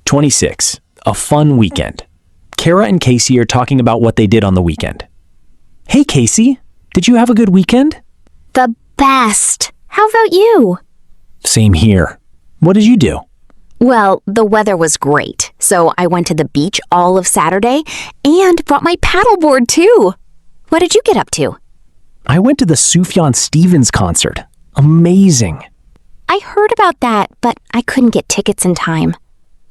26. A fun weekend. Kara and Casey are talking about what they did on the weekend. Hey, Casey, did you have a good weekend? The best. How about you? Same here. What did you do? Well, the weather was great, so I went to the beach all of Saturday and brought my paddleboard too. What did you get up to? I went to the Sufjan Stevens concert. Amazing. I heard about that, but I couldn't get tickets in time.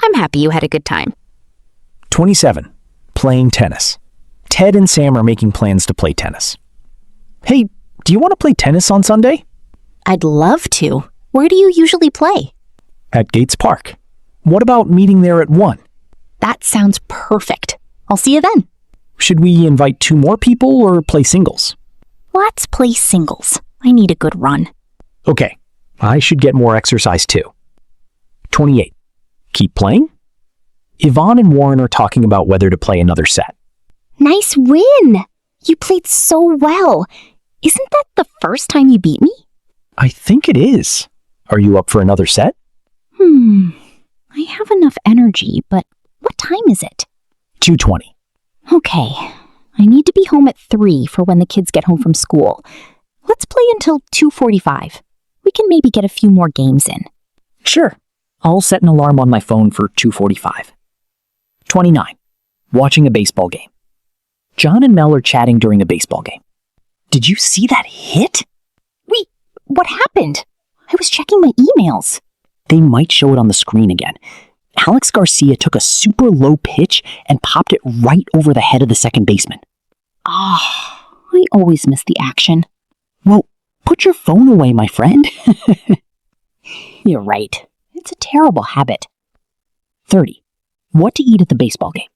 I'm happy you had a good time. 27. Playing tennis. Ted and Sam are making plans to play tennis. Hey, do you want to play tennis on Sunday? I'd love to. Where do you usually play? At Gates Park. What about meeting there at 1? That sounds perfect. I'll see you then. Should we invite 2 more people or play singles? Let's play singles. I need a good run. Okay, I should get more exercise too. 28. Keep playing? Yvonne and Warren are talking about whether to play another set. Nice win! You played so well. Isn't that the first time you beat me? I think it is. Are you up for another set? I have enough energy, but what time is it? 2:20. Okay, I need to be home at 3 for when the kids get home from school. Let's play until 2:45. We can maybe get a few more games in. Sure. I'll set an alarm on my phone for 2:45. 29. Watching a baseball game. John and Mel are chatting during a baseball game. Did you see that hit? Wait, what happened? I was checking my emails. They might show it on the screen again. Alex Garcia took a super low pitch and popped it right over the head of the second baseman. I always miss the action. Well, put your phone away, my friend. You're right. It's a terrible habit. 30. What to eat at the baseball game.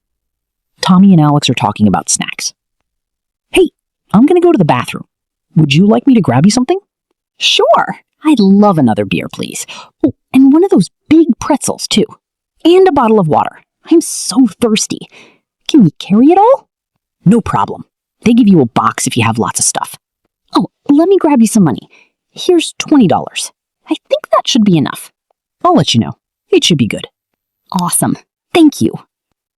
Tommy and Alex are talking about snacks. Hey, I'm going to go to the bathroom. Would you like me to grab you something? Sure. I'd love another beer, please. Oh, and one of those big pretzels, too. And a bottle of water. I'm so thirsty. Can you carry it all? No problem. They give you a box if you have lots of stuff. Oh, let me grab you some money. Here's $20. I think that should be enough. I'll let you know. It should be good. Awesome. Thank you.